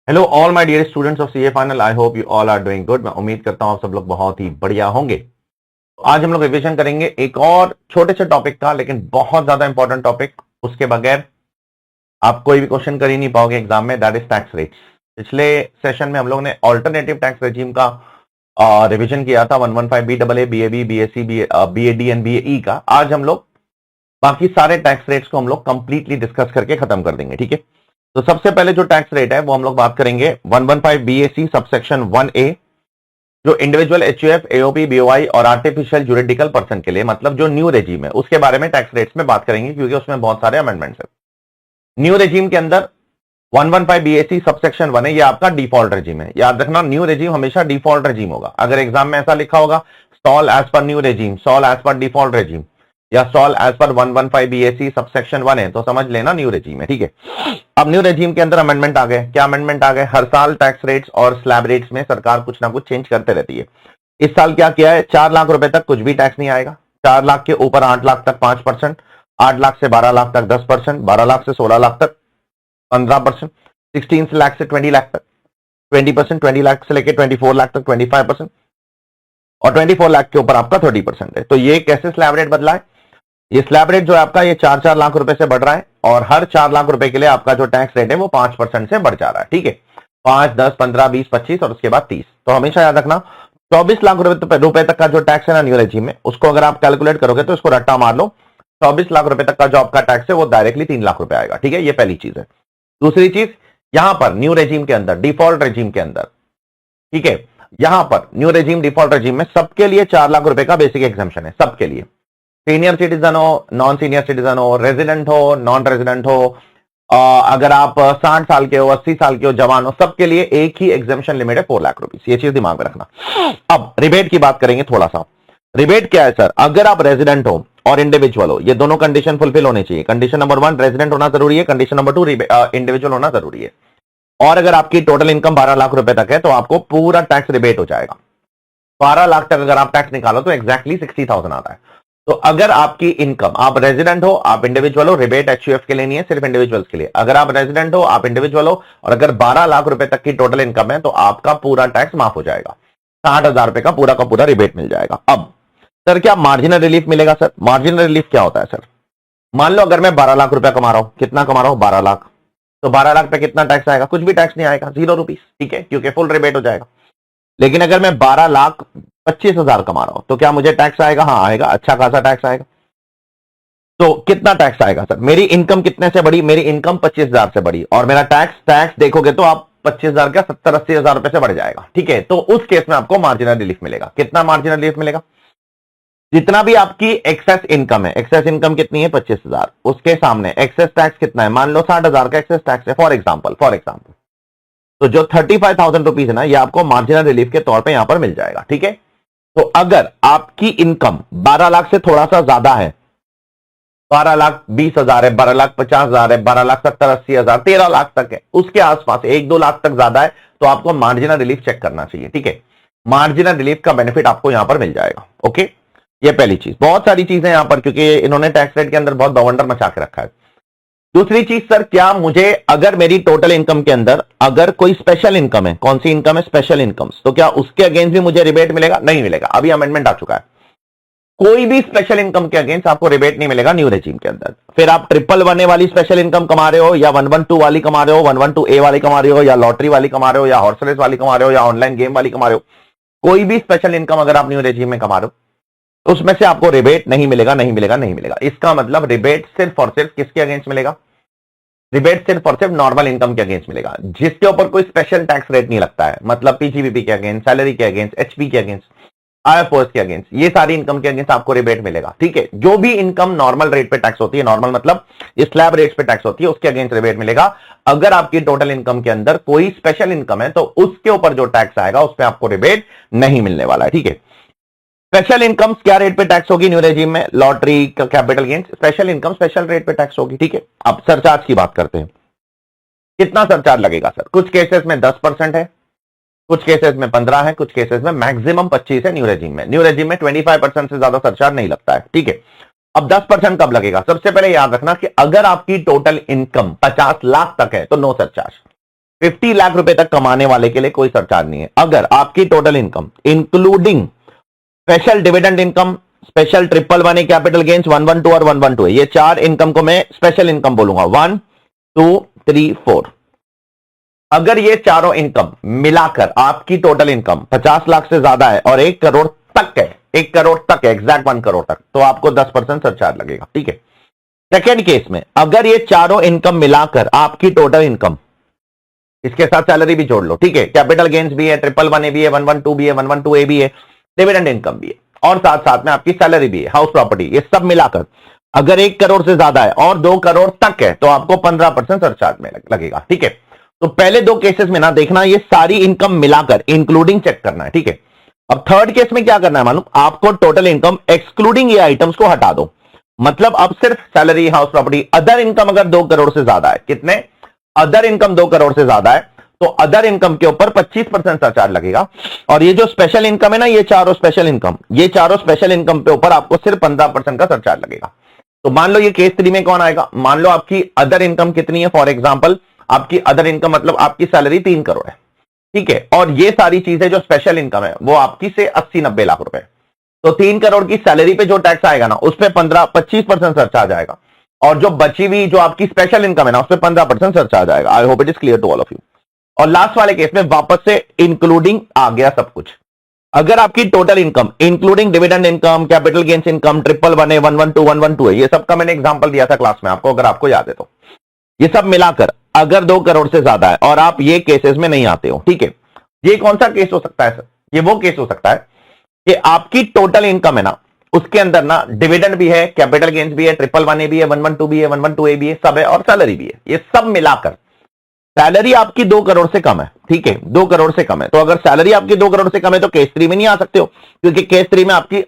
Hello all my dear students of CA final. I hope you all are doing good. मैं उम्मीद करता हूं आप सब लोग बहुत ही बढ़िया होंगे। तो आज हम लोग रिवीजन करेंगे एक और छोटे से टॉपिक का, लेकिन बहुत ज्यादा इंपॉर्टेंट टॉपिक। उसके बगैर आप कोई भी क्वेश्चन कर ही नहीं पाओगे एग्जाम में, दैट इज टैक्स रेट्स। पिछले सेशन में हम लोग ने ऑल्टरनेटिव टैक्स रेजिम का रिवीजन किया था, 115 BAA, BAB, BSc, BAD and BAE का। आज हम लोग बाकी सारे टैक्स रेट्स को हम लोग कंप्लीटली डिस्कस करके खत्म कर देंगे, ठीक है। तो सबसे पहले जो टैक्स रेट है वो हम लोग बात करेंगे 115 BAC सबसेक्शन 1A, जो इंडिविजुअल HUF, AOP, BOI और आर्टिफिशियल जुरिडिकल पर्सन के लिए, मतलब जो न्यू रेजिम है उसके बारे में टैक्स रेट्स में बात करेंगे, क्योंकि उसमें बहुत सारे अमेंडमेंट्स है। न्यू रेजिम के अंदर 115 BAC सबसेक्शन 1 है, ये आपका डिफॉल्ट रेजिम है। याद रखना, न्यू रेजिम हमेशा डिफॉल्ट रेजिम होगा। अगर एग्जाम में ऐसा लिखा होगा solve as per new regime, solve as per default regime या solve as per 115 BAC subsection 1 है, तो समझ लेना न्यू रेजिम है, ठीक है। अब न्यू रेजिम के अंदर अमेंडमेंट आ गए। क्या अमेंडमेंट आ गए? हर साल टैक्स रेट्स और स्लैब रेट्स में सरकार कुछ ना कुछ चेंज करते रहती है। इस साल क्या किया है? 4 लाख रुपए तक कुछ भी टैक्स नहीं आएगा। 4 लाख के ऊपर 8 लाख तक 5%, 8 लाख से 12 लाख तक 10%, 12 लाख से 16 लाख तक 15%, 16 लाख से 20 लाख तक 20%, 20 लाख से लेकर 24 लाख तक 25%, और 24 लाख के ऊपर आपका 30% है। तो ये कैसे स्लैब रेट बदला है? ये स्लैब रेट जो है आपका, ये 4-4 लाख रुपए से बढ़ रहा है, और हर 4 लाख रुपए के लिए आपका जो टैक्स रेट है वो 5% से बढ़ जा रहा है, ठीक है। 5, 10, 15, 20, 25 और उसके बाद 30। तो हमेशा याद रखना, 24 लाख रुपए तक का जो टैक्स है ना न्यू रेजिम में, उसको अगर आप कैलकुलेट करोगे तो इसको रट्टा मार लो, 24 लाख रुपए तक का जो आपका टैक्स है वो डायरेक्टली 3 लाख रुपए आएगा, ठीक है। ये पहली चीज है। दूसरी चीज, यहां पर न्यू रेजिम के अंदर, डिफॉल्ट रेजिम के अंदर, ठीक है, यहां पर न्यू रेजिम डिफॉल्ट रेजिम में सबके लिए 4 लाख रुपए का बेसिक एग्जाम्पशन है, सबके लिए। सीनियर सिटीजन हो, नॉन सीनियर सिटीजन हो, रेजिडेंट हो, नॉन रेजिडेंट हो, अगर आप 60 साल के हो, 80 साल के हो, जवान हो, सबके लिए एक ही एग्जाम्पशन लिमिट है 4 लाख रुपीस। ये चीज दिमाग में रखना। अब रिबेट की बात करेंगे थोड़ा सा। रिबेट क्या है सर? अगर आप रेजिडेंट हो और इंडिविजुअल हो, ये दोनों कंडीशन फुलफिल होने चाहिए। कंडीशन नंबर 1 रेजिडेंट होना जरूरी है, कंडीशन नंबर 2 इंडिविजुअल होना जरूरी है। और अगर आपकी टोटल इनकम 12 लाख रुपए तक है तो आपको पूरा टैक्स रिबेट हो जाएगा। 12 लाख तक अगर आप टैक्स निकालो तो एग्जैक्टली 60,000 आता है। तो अगर आपकी इनकम, आप रेजिडेंट हो, आप इंडिविजुअल हो, रिबेट HUF के लिए नहीं है, सिर्फ इंडिविजुअल्स के लिए। अगर आप रेजिडेंट हो, आप इंडिविजुअल हो, और अगर 12 लाख रुपए तक की टोटल इनकम है तो आपका पूरा टैक्स माफ हो जाएगा। 60,000 रुपए का पूरा रिबेट मिल जाएगा। अब सर क्या मार्जिनल रिलीफ मिलेगा? सर मार्जिनल रिलीफ क्या होता है सर? मान लो अगर मैं 12 लाख रुपया कमा रहा हूं, कितना कमा रहा हूं? 12 लाख। तो 12 लाख पे कितना टैक्स आएगा? कुछ भी टैक्स नहीं आएगा, 0 रुपीस, ठीक है, क्योंकि फुल रिबेट हो जाएगा। लेकिन अगर मैं 12,25,000 कमा रहा हूं तो क्या मुझे टैक्स आएगा? हाँ आएगा, अच्छा खासा टैक्स आएगा। तो कितना टैक्स आएगा सर? मेरी इनकम कितने से बढ़ी? मेरी इनकम 25,000 से बढ़ी, और मेरा टैक्स देखोगे तो आप 25,000 का 70-80,000 रुपए से बढ़ जाएगा, ठीक है। तो उस केस में आपको मार्जिनल रिलीफ मिलेगा। कितना मार्जिनल रिलीफ मिलेगा? जितना भी आपकी एक्सेस इनकम है, एक्सेस इनकम कितनी है? 25,000, उसके सामने एक्सेस टैक्स कितना है? मान लो 60,000 का एक्सेस टैक्स है, फॉर एग्जाम्पल। तो जो 35,000 रुपीज है ना, ये आपको मार्जिनल रिलीफ के तौर पे यहां पर मिल जाएगा, ठीक है। तो अगर आपकी इनकम 12 लाख से थोड़ा सा ज्यादा है, 12,20,000 है, 12,50,000 है, 12,70,80,000, 13 लाख तक है, उसके आसपास 1-2 लाख तक ज्यादा है, तो आपको मार्जिनल रिलीफ चेक करना चाहिए, ठीक है। मार्जिनल रिलीफ का बेनिफिट आपको यहां पर मिल जाएगा, ओके। ये पहली चीज। बहुत सारी चीजें यहां पर, क्योंकि इन्होंने टैक्स रेट के अंदर बहुत बवंडर मचा के रखा है। दूसरी चीज सर, क्या मुझे अगर मेरी टोटल इनकम के अंदर अगर कोई स्पेशल इनकम है, कौन सी इनकम है? स्पेशल इनकम्स, तो क्या उसके अगेंस्ट भी मुझे रिबेट मिलेगा? नहीं मिलेगा, अभी अमेंडमेंट आ चुका है। कोई भी स्पेशल इनकम के अगेंस्ट आपको रिबेट नहीं मिलेगा न्यू रेजिम के अंदर। फिर आप 111 वाली स्पेशल इनकम कमा रहे हो, या 112 वाली कमा रहे हो, 112A वाली कमा रहे हो, या लॉटरी वाली कमा रहे हो, या हॉर्स रेस वाली कमा रहे हो, या ऑनलाइन गेम वाली कमा रहे हो, कोई भी स्पेशल इनकम अगर आप न्यू रेजिम में कमा रहे हो, उसमें से आपको रिबेट नहीं मिलेगा, नहीं मिलेगा, नहीं मिलेगा। इसका मतलब रिबेट सिर्फ और सिर्फ किसके अगेंस्ट मिलेगा? रिबेट सिर्फ और सिर्फ नॉर्मल इनकम के अगेंस्ट मिलेगा, जिसके ऊपर कोई स्पेशल टैक्स रेट नहीं लगता है। मतलब पीजीबीपी के अगेंस्ट, सैलरी के अगेंस्ट, एचपी के अगेंस्ट, आईएफओएस के अगेंस्ट, ये सारी इनकम के अगेंस्ट आपको रिबेट मिलेगा, ठीक है। जो भी इनकम नॉर्मल रेट पे टैक्स होती है, नॉर्मल मतलब स्लैब रेट पे टैक्स होती है, उसके अगेंस्ट रिबेट मिलेगा। अगर आपकी टोटल इनकम के अंदर कोई स्पेशल इनकम है तो उसके ऊपर जो टैक्स आएगा उस पर आपको रिबेट नहीं मिलने वाला है, ठीक है। स्पेशल इनकम क्या रेट पे टैक्स होगी न्यू रेजिम में? लॉटरी का capital gains, special income special rate पे टैक्स होगी, ठीक है। अब सरचार्ज की बात करते हैं। कितना सरचार्ज लगेगा सर? कुछ केसेस में 10% है, कुछ केसेस में 15 है, कुछ केसेस में मैक्सिमम 25 है न्यू रेजिम में। न्यू रेजिम में 25% से ज्यादा सरचार्ज नहीं लगता है, ठीक है। अब 10% कब लगेगा? सबसे पहले याद रखना कि अगर आपकी टोटल इनकम 50 लाख तक है तो नो सरचार्ज। 50 लाख रुपए तक कमाने वाले के लिए कोई सरचार्ज नहीं है। अगर आपकी total income including special dividend income, special 111 capital gains 112 और 112 है, ये 4 इनकम को मैं स्पेशल इनकम बोलूंगा, 1 2 3 4। अगर ये चारों इनकम मिलाकर आपकी टोटल इनकम 50 लाख से ज्यादा है और 1 करोड़ तक है, 1 करोड़ तक है, एग्जैक्ट 1 करोड़ तक, तो आपको 10% सरचार्ज लगेगा। ठीक है। सेकेंड केस में अगर ये चारों इनकम मिलाकर आपकी टोटल इनकम, इसके साथ सैलरी भी जोड़ लो, ठीक है, कैपिटल गेन्स भी है, 111 भी है, 112 भी है, 112A भी है, डिविडेंड इनकम भी है, और साथ साथ में आपकी सैलरी भी है, हाउस प्रॉपर्टी, ये सब मिलाकर अगर 1 करोड़ से ज्यादा है और 2 करोड़ तक है तो आपको 15% सरचार्ज में लगेगा। ठीक है। तो पहले 2 केसेस में ना देखना, ये सारी इनकम मिलाकर इंक्लूडिंग चेक करना है। ठीक है। अब थर्ड केस में क्या करना है मालूम, आपको टोटल इनकम एक्सक्लूडिंग ये आइटम्स को हटा दो, मतलब अब सिर्फ salary, house property, other income अगर 2 करोड़ से ज्यादा है, कितने, अदर इनकम 2 करोड़ से ज्यादा है तो अदर इनकम के ऊपर 25% सरचार्ज लगेगा। और ये जो स्पेशल इनकम है ना, ये चारों स्पेशल इनकम पे ऊपर आपको सिर्फ 15% का सरचार्ज लगेगा। तो मान लो ये केस 3 में कौन आएगा, मान लो आपकी अदर इनकम कितनी है, फॉर एग्जांपल आपकी अदर इनकम मतलब आपकी सैलरी 3 करोड़ है, ठीक है, और ये सारी चीजें जो स्पेशल इनकम है वो आपकी से 80-90 लाख रुपए, तो 3 करोड़ की सैलरी पे जो टैक्स आएगा ना, उस पर 25% सरचार्ज आएगा, और जो बची हुई जो आपकी स्पेशल इनकम है ना, उस पर 15% सरचार्ज आएगा। I hope it is clear to all of you. और लास्ट वाले केस में वापस से इंक्लूडिंग आ गया सब कुछ। अगर आपकी total income including dividend income, capital gains income, 111 112 112 है, ये सब का मैंने एग्जांपल दिया था क्लास में आपको, अगर आपको याद है तो, ये सब मिलाकर अगर 2 करोड़ से ज्यादा है और आप ये केसेस में नहीं आते हो, ठीक है, ये कौन सा केस हो सकता है सर, ये वो केस हो सकता है कि आपकी टोटल इनकम है ना, उसके अंदर ना डिविडेंड भी है, कैपिटल गेन्स भी है, 111A भी है, 112 भी है, 112A भी है, सब है, और सैलरी भी है, ये सब मिलाकर सैलरी आपकी 2 करोड़ से कम है, ठीक है, 2 करोड़ से कम है, तो अगर सैलरी आपकी 2 करोड़ से कम है तो केस 3 में नहीं आ सकते हो, क्योंकि केस 3 में आपकी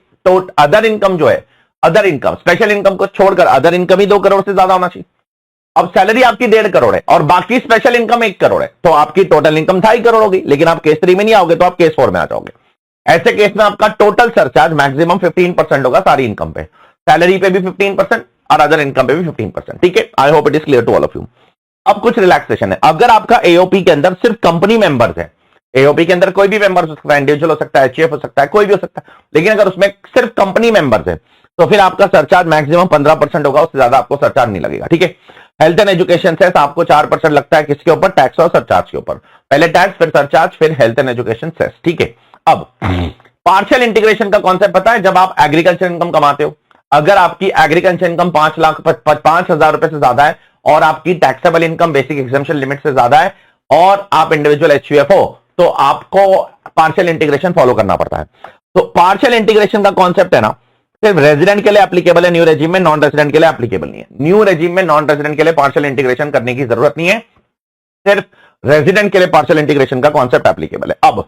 अदर इनकम जो है, अदर इनकम, स्पेशल इनकम को छोड़कर अदर इनकम ही 2 करोड़ से ज्यादा होना चाहिए। अब सैलरी आपकी 1.5 करोड़ है और बाकी स्पेशल इनकम 1 करोड़ है, तो आपकी टोटल इनकम 2.5 करोड़ होगी, लेकिन आप केस 3 में नहीं आओगे तो आप केस 4 में आ जाओगे। ऐसे केस में आपका टोटल सरचार्ज मैक्सिमम 15% होगा सारी इनकम पे, सैलरी पे भी 15% और अदर इनकम पे भी 15%। ठीक है। I hope it is clear to all of you. अब कुछ रिलैक्सेशन है। अगर आपका एओपी के अंदर सिर्फ कंपनी मेंबर्स है, एओपी के अंदर कोई भी मेंबर हो सकता है, इंडिविजुअल हो सकता है, एचयूएफ हो सकता है, कोई भी हो सकता है, लेकिन अगर उसमें सिर्फ कंपनी मेंबर्स है तो फिर आपका सरचार्ज मैक्सिमम 15% होगा, उससे ज्यादा आपको सरचार्ज नहीं लगेगा। ठीक है। हेल्थ एंड एजुकेशन सेस आपको 4% लगता है, किसके ऊपर, टैक्स और सरचार्ज के ऊपर, पहले टैक्स फिर सरचार्ज फिर हेल्थ एंड एजुकेशन सेस। ठीक है। अब पार्शियल इंटीग्रेशन का कॉन्सेप्ट पता है, जब आप एग्रीकल्चर इनकम कमाते हो, अगर आपकी एग्रीकल्चर इनकम 5,00,000 रुपए से ज्यादा है और आपकी taxable income basic exemption limit से ज्यादा है और आप इंडिविजुअल एचयूएफ हो, तो आपको पार्शियल इंटीग्रेशन फॉलो करना पड़ता है। तो पार्शियल इंटीग्रेशन का कॉन्सेप्ट है ना, सिर्फ रेजिडेंट के लिए एप्लीकेबल है, न्यू रेजिम में, नॉन रेजिडेंट के लिए एप्लीकेबल नहीं है। न्यू रेजिम में नॉन रेजिडेंट के लिए पार्शियल इंटीग्रेशन करने की जरूरत नहीं है, सिर्फ रेजिडेंट के लिए पार्शियल इंटीग्रेशन का कॉन्सेप्ट एप्लीकेबल है। अब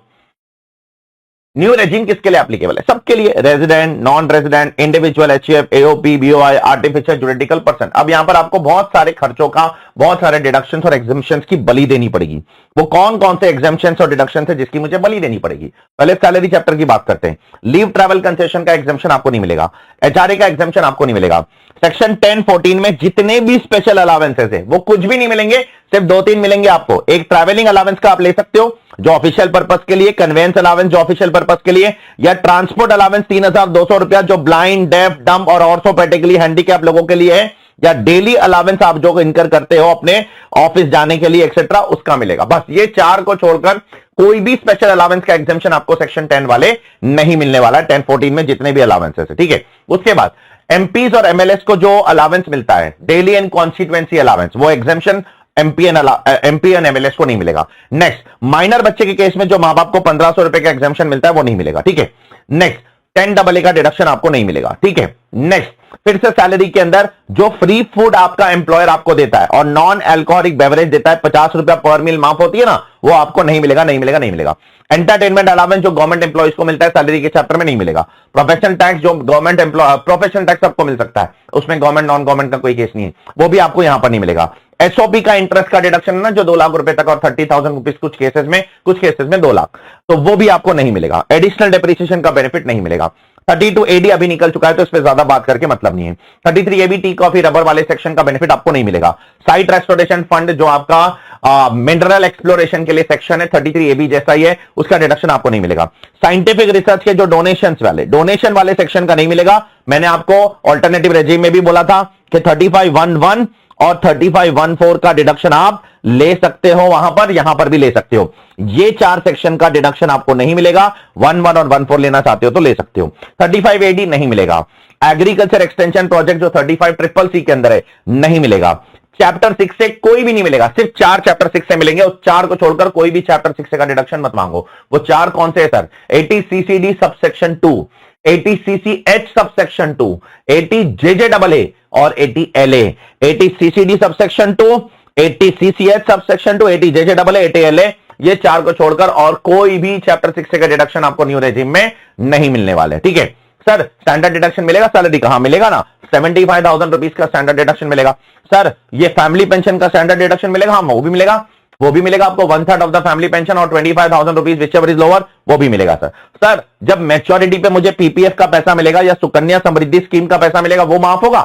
न्यू रेजिम किसके लिए एप्लीकेबल है, सबके लिए, resident, non resident, individual, HUF, AOP, BOI, artificial juridical person. अब यहां पर आपको बहुत सारे खर्चों का, बहुत सारे डिडक्शंस और एग्जम्पशंस की बलि देनी पड़ेगी। वो कौन कौन से एग्जम्पशंस और डिडक्शंस है जिसकी मुझे बलि देनी पड़ेगी। पहले सैलरी चैप्टर की बात करते हैं। लीव ट्रैवल कंसेशन का एग्जम्पशन आपको नहीं मिलेगा, एचआरए का एग्जम्पशन आपको नहीं मिलेगा। सेक्शन 10-14 में जितने भी स्पेशल अलावेंसेस है वो कुछ भी नहीं मिलेंगे, सिर्फ 2-3 मिलेंगे आपको। एक ट्रैवलिंग अलावेंस का आप ले सकते हो जो ऑफिशियल पर्पस के लिए, कन्वेंस अलावेंस जो ऑफिशियल पर्पस के लिए, या ट्रांसपोर्ट अलावेंस 3,200 रुपया जो ब्लाइंड, डेफ, डम और ऑर्थोपेडिकली हैंडीकैप लोगों के लिए है, या डेली अलावेंस आप जो इनकर करते हो अपने ऑफिस जाने के लिए एक्सेट्रा, उसका मिलेगा। बस ये 4 को छोड़कर कोई भी स्पेशल अलावेंस का एग्जम्पशन आपको सेक्शन 10 वाले नहीं मिलने वाला है, 10-14 में जितने भी अलावेंसेस है। ठीक है। उसके बाद एमपीज और एमएलएस को जो अलावेंस मिलता है, डेली एंड कॉन्स्टिट्यूएंसी अलावेंस, वो एग्जम्पशन एमपी एंड एमएलएस को नहीं मिलेगा। नेक्स्ट, माइनर बच्चे के केस में जो मां बाप को 1,500 रुपए का एग्जम्पशन मिलता है वो नहीं मिलेगा। ठीक है। नेक्स्ट, 10AA का डिडक्शन आपको नहीं मिलेगा। ठीक है। नेक्स्ट, फिर से सैलरी के अंदर जो फ्री फूड आपका एम्प्लॉयर आपको देता है और नॉन अल्कोहलिक बेवरेज देता है, 50 रुपया पर मील माफ होती है ना, वो आपको नहीं मिलेगा, नहीं मिलेगा, नहीं मिलेगा। एंटरटेनमेंट अलावेंस जो गवर्नमेंट एम्प्लॉइज को मिलता है सैलरी के चैप्टर में नहीं मिलेगा। प्रोफेशनल टैक्स जो गवर्नमेंट एम्प्लॉय, प्रोफेशनल टैक्स आपको मिल सकता है, उसमें गवर्नमेंट नॉन गवर्नमेंट का कोई केस नहीं है, वो भी आपको यहां पर नहीं मिलेगा। एसओपी का इंटरेस्ट का डिडक्शन है ना, जो 2 लाख रुपए तक और 30,000 रुपीज कुछ केसेस में 2 लाख, तो वो भी आपको नहीं मिलेगा। एडिशनल डेप्रिसिएशन का बेनिफिट नहीं मिलेगा। 32 एडी अभी निकल चुका है, तो इस पर ज्यादा बात करके मतलब नहीं है। 33 एबी टी कॉफी रबर वाले सेक्शन का बेनिफिट आपको नहीं मिलेगा। साइट रेस्टोरेशन फंड जो आपका मिनरल एक्सप्लोरेशन के लिए सेक्शन है, 33 एबी जैसा ही है, उसका डिडक्शन आपको नहीं मिलेगा। साइंटिफिक रिसर्च के जो डोनेशन वाले सेक्शन का नहीं मिलेगा। मैंने आपको ऑल्टरनेटिव रेजिम में भी बोला था कि 3511 और 3514 का डिडक्शन आप ले सकते हो, वहां पर यहां पर भी ले सकते हो। ये 4 सेक्शन का डिडक्शन आपको नहीं मिलेगा। 11 और 14 लेना चाहते हो तो ले सकते हो। 35 एडी नहीं मिलेगा। एग्रीकल्चर एक्सटेंशन प्रोजेक्ट जो 35 ट्रिपल सी के अंदर है, नहीं मिलेगा। चैप्टर 6 से कोई भी नहीं मिलेगा, सिर्फ 4 चैप्टर 6 से मिलेंगे। उस 4 को छोड़कर कोई भी चैप्टर 6 से का डिडक्शन मत मांगो। वो 4 कौन से है sir? 80 CCD subsection 2, 80 CCH subsection 2, 80 जेजेडबलए और 80 LA. 80 CCD subsection 2, 80 CCH subsection 2, 80 जेजेडबलए, 80 LA, ये 4 को छोड़कर और कोई भी चैप्टर 6 से का डिडक्शन आपको न्यू रेजिम में नहीं मिलने वाले। ठीक है सर, स्टैंडर्ड डिडक्शन मिलेगा सैलरी का? हाँ मिलेगा ना, 75,000 रुपीज का स्टैंडर्ड डिडक्शन मिलेगा। सर ये फैमिली पेंशन का स्टैंडर्ड डिडक्शन मिलेगा? हाँ वो भी मिलेगा, वो भी मिलेगा आपको। 1/3 ऑफ द फैमिली पेंशन और 25,000 rupees which ever is lower, वो भी मिलेगा सर। सर जब मैच्योरिटी पे मुझे पीपीएफ का पैसा मिलेगा या सुकन्या समृद्धि स्कीम का पैसा मिलेगा, वो माफ होगा?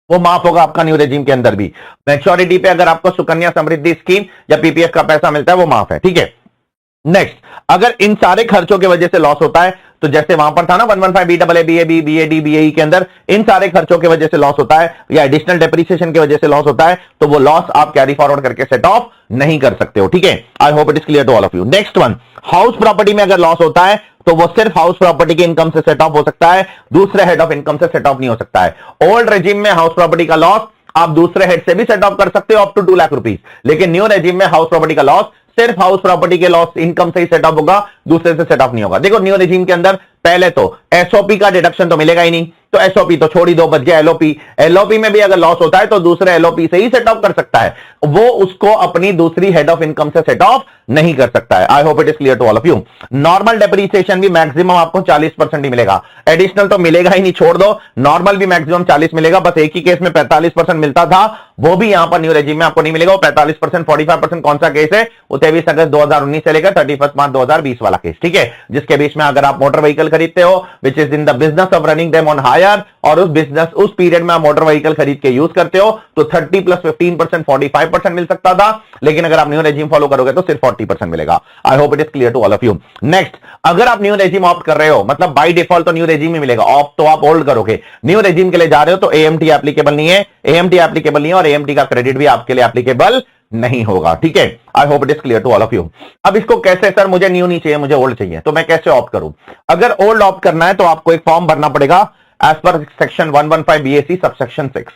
वो माफ होगा आपका न्यू रेजिम के अंदर भी। मैच्योरिटी पे अगर आपको सुकन्या समृद्धि स्कीम या पीपीएफ का पैसा मिलता है, वो माफ है। ठीक है, नेक्स्ट, अगर इन सारे खर्चों की वजह से लॉस होता है, तो जैसे वहां पर था ना 115 BAA BAB BAD BAE के अंदर, इन सारे खर्चों की वजह से लॉस होता है या एडिशनल डेप्रिसिएशन की वजह से लॉस होता है, तो वो लॉस आप कैरी फॉरवर्ड करके सेट ऑफ नहीं कर सकते हो। ठीक है, I hope it is clear to all of you. Next one, house property में अगर लॉस होता है तो वो सिर्फ हाउस प्रॉपर्टी के इनकम से सेट ऑफ हो सकता है, दूसरे हेड ऑफ इनकम से सेट ऑफ नहीं हो सकता है। ओल्ड रेजिम में हाउस प्रॉपर्टी का लॉस आप दूसरे हेड से भी सेट ऑफ कर सकते हो अप टू 2 लाख रुपीज, लेकिन न्यू रेजिम में हाउस प्रॉपर्टी का लॉस सिर्फ हाउस प्रॉपर्टी के लॉस इनकम से ही सेट ऑफ होगा, दूसरे से सेट ऑफ नहीं होगा। देखो न्यू रेजिम के अंदर पहले तो एसओपी का डिडक्शन तो मिलेगा ही नहीं, तो एसओपी तो छोड़ ही दो, बच गया एलओपी। एलओपी में भी अगर लॉस होता है तो दूसरे एलओपी से ही सेट ऑफ कर सकता है, वो उसको अपनी दूसरी हेड ऑफ इनकम से सेट ऑफ नहीं कर सकता है। I hope it is clear to all of you. Normal depreciation भी मैक्सिमम आपको 40% ही मिलेगा, एडिशनल तो मिलेगा ही नहीं, छोड़ दो। नॉर्मल भी मैक्सिमम 40 मिलेगा, बस एक ही केस में 45% मिलता था, वो भी यहां पर न्यू रेजिम में आपको नहीं मिलेगा। वो 45%, 45% कौन सा केस है? वो 23 अगस्त 2019 से लेकर 31 मार्च 2020 वाला केस। ठीक है, जिसके बीच में अगर आप मोटर व्हीकल खरीदते हो which is in the business of running them on hire, और उस बिजनेस उस पीरियड में आप मोटर व्हीकल खरीद के यूज करते हो, तो 30 + 15% 45% मिल सकता था, लेकिन अगर आप न्यू रेजिम फॉलो करोगे तो सिर्फ 40% मिलेगा। I hope it is clear to all of you. Next, अगर आप न्यू रेजिम ऑप्ट कर रहे हो, मतलब बाय डिफॉल्ट तो न्यू रेजिम ही मिलेगा, ऑप्ट तो आप ओल्ड करोगे, न्यू रेजिम के लिए जा रहे हो तो एएमटी एप्लीकेबल नहीं है, एएमटी एप्लीकेबल नहीं है, और एएमटी का क्रेडिट भी आपके लिए एप्लीकेबल नहीं होगा। ठीक है, I hope it is clear to all of you. अब इसको कैसे, सर मुझे न्यू नहीं चाहिए, मुझे ओल्ड चाहिए, तो मैं कैसे ऑप्ट करूं? अगर ओल्ड ऑप्ट करना है तो आपको एक फॉर्म भरना पड़ेगा as per section 115 BAC subsection 6।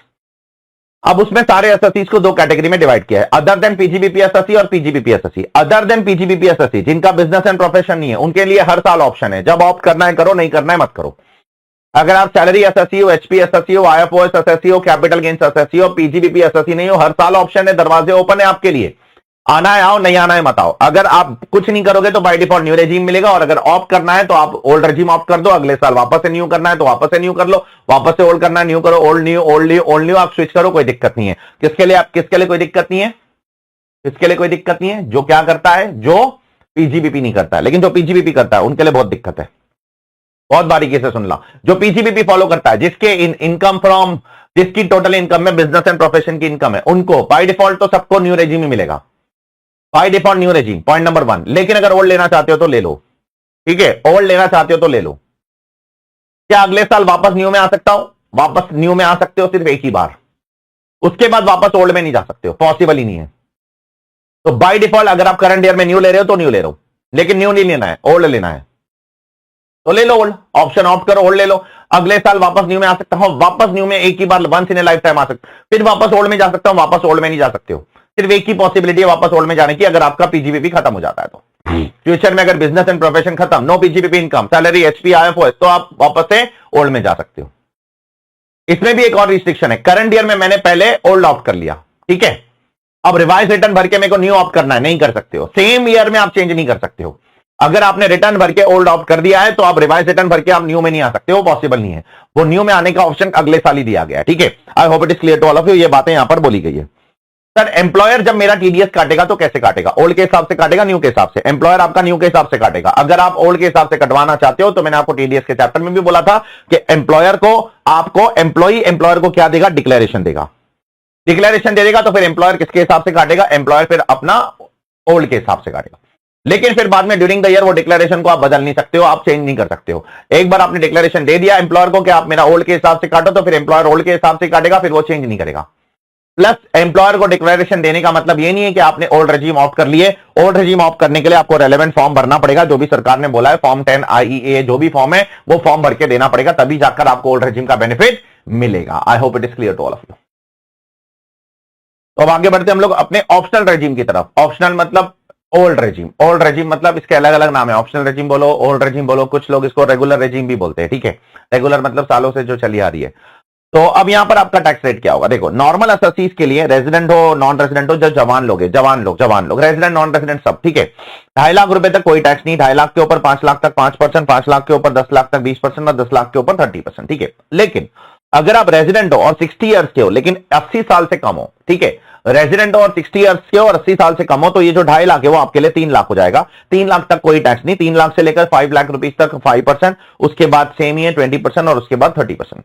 अब उसमें सारे एसएससीज को 2 कैटेगरी में डिवाइड किया है, अदर देन पीजीबीपी एसएससी और PGBP SSC. Other than PGBP SSC जिनका बिजनेस एंड प्रोफेशन नहीं है, उनके लिए हर साल ऑप्शन है, जब ऑप्ट करना है करो, नहीं करना है मत करो। अगर आप सैलरी एसएससी हो, एचपी एसएससी हो, आईएफओएस एसएससी हो, कैपिटल गेन्स एसएससी हो, पीजीबीपी एसएससी नहीं हो, हर साल ऑप्शन है, दरवाजे ओपन है आपके लिए, आना है आओ, नहीं आना है मत आओ। अगर आप कुछ नहीं करोगे तो बाय डिफॉल्ट न्यू रेजिम मिलेगा, और अगर ऑप्ट करना है तो आप ओल्ड रेजिम ऑप्ट कर दो, अगले साल वापस से न्यू करना है तो वापस से न्यू कर लो, वापस से ओल्ड करना है न्यू करो, old new old new old new, आप स्विच करो, कोई दिक्कत नहीं है। किसके लिए कोई दिक्कत नहीं है? किसके लिए कोई दिक्कत नहीं है? जो क्या करता है, जो पीजीबीपी नहीं करता है, लेकिन जो पीजीबीपी करता है उनके लिए बहुत दिक्कत है। बहुत बारीकी से सुन ला, जो पीजीबीपी फॉलो करता है, जिसके इनकम फ्रॉम, जिसकी टोटल इनकम में बिजनेस एंड प्रोफेशन की इनकम है, उनको बाय डिफॉल्ट तो सबको न्यू रेजिम ही मिलेगा, by default new regime, point number 1। लेकिन अगर ओल्ड लेना चाहते हो तो ले लो, ठीक है, ओल्ड लेना चाहते हो तो ले लो। क्या अगले साल वापस न्यू में आ सकता हूं? वापस न्यू में आ सकते हो सिर्फ एक ही बार, उसके बाद वापस ओल्ड में नहीं जा सकते हो, पॉसिबल ही नहीं है। तो बाय डिफॉल्ट अगर आप करंट ईयर में न्यू ले रहे हो तो न्यू ले रहे हो, लेकिन न्यू नहीं लेना है, ओल्ड लेना है तो ले लो ओल्ड, ऑप्शन ऑप्ट करो, ओल्ड ले लो। अगले साल वापस न्यू में आ सकता हूं, वापस न्यू में एक ही बार, once in a lifetime आ सकता, फिर वापस ओल्ड में जा सकता हूं, वापस ओल्ड में नहीं जा सकते हो, सिर्फ एक ही पॉसिबिलिटी है वापस ओल्ड में जाने की, अगर आपका पीजीबीपी खत्म हो जाता है तो। फ्यूचर में अगर बिजनेस एंड प्रोफेशन खत्म, no PGBP income, salary, HP, IFOS, तो आप वापस से ओल्ड में जा सकते हो। इसमें भी एक और रिस्ट्रिक्शन है, करंट ईयर में मैंने पहले ओल्ड ऑप्ट कर लिया, ठीक है, अब रिवाइज रिटर्न भर के मेरे को न्यू ऑप्ट करना है, नहीं कर सकते हो। सेम ईयर में आप चेंज नहीं कर सकते हो। अगर आपने रिटर्न भर के ओल्ड ऑप्ट कर दिया है तो आप रिवाइज रिटर्न भर के आप न्यू में नहीं आ सकते हो, पॉसिबल नहीं है। वो न्यू में आने का ऑप्शन अगले साल ही दिया गया है, ठीक है। I hope it is clear to all of you, ये बातें यहां पर बोली गई है। सर एम्प्लॉयर जब मेरा टीडीएस काटेगा तो कैसे काटेगा? ओल्ड के हिसाब से काटेगा, न्यू के हिसाब से? एम्प्लॉयर आपका न्यू के हिसाब से काटेगा। अगर आप ओल्ड के हिसाब से कटवाना चाहते हो तो मैंने आपको टीडीएस के चैप्टर में भी बोला था कि एम्प्लॉयर को, आपको एम्प्लॉयर को क्या देगा? डिक्लेरेशन देगा। डिक्लेरेशन दे देगा तो फिर एम्प्लॉयर किसके हिसाब से काटेगा? एम्प्लॉयर फिर अपना ओल्ड के हिसाब से काटेगा। लेकिन फिर बाद में ड्यूरिंग द ईयर वो डिक्लेरेशन को आप बदल नहीं सकते हो, आप चेंज नहीं कर सकते हो। एक बार आपने डिक्लेरेशन दे दिया एम्प्लॉयर को कि आप मेरा ओल्ड के हिसाब से काटो, तो फिर एम्प्लॉयर ओल्ड के हिसाब से काटेगा, फिर वो चेंज नहीं करेगा। प्लस एम्प्लॉयर को डिक्लेरेशन देने का मतलब ये नहीं है कि आपने ओल्ड रेजिम ऑप्ट कर लिए। ओल्ड रेजिम ऑप्ट करने के लिए आपको रेलेवेंट फॉर्म भरना पड़ेगा, जो भी सरकार ने बोला है, फॉर्म 10 IEA जो भी फॉर्म है वो फॉर्म भर के देना पड़ेगा, तभी जाकर आपको ओल्ड रेजिम का बेनिफिट मिलेगा। I hope it is clear to all of you. तो अब आगे बढ़ते हम लोग अपने ऑप्शनल रेजिम की तरफ। ऑप्शनल मतलब ओल्ड रेजिम। ओल्ड रेजिम मतलब इसके अलग अलग नाम है, ऑप्शनल रेजिम बोलो, ओल्ड रेजिम बोलो, कुछ लोग इसको रेगुलर रेजिम भी बोलते हैं। ठीक है, रेगुलर मतलब सालों से जो चली आ रही है। तो अब यहां पर आपका टैक्स रेट क्या होगा? देखो, नॉर्मल असेसीज के लिए, रेजिडेंट हो नॉन रेजिडेंट हो, जो जवान लोग रेजिडेंट नॉन रेजिडेंट सब, ठीक है, 2.5 लाख रुपए तक कोई टैक्स नहीं। 2.5 लाख के ऊपर 5 लाख तक 5%, 5 लाख के ऊपर 10 लाख तक 20% और 10 लाख के ऊपर 30%। ठीक है, लेकिन अगर आप रेजिडेंट हो और 60 ईयर्स के हो लेकिन 80 साल से कम हो, ठीक है, रेजिडेंट हो और 60 ईयर्स के हो और 80 साल से कम हो, तो ये जो 2.5 लाख है वो आपके लिए 3 लाख हो जाएगा। 3 लाख तक कोई टैक्स नहीं। 3 लाख से लेकर 5 लाख रुपीज तक 5%, उसके बाद सेम ही है 20% और उसके बाद 30%।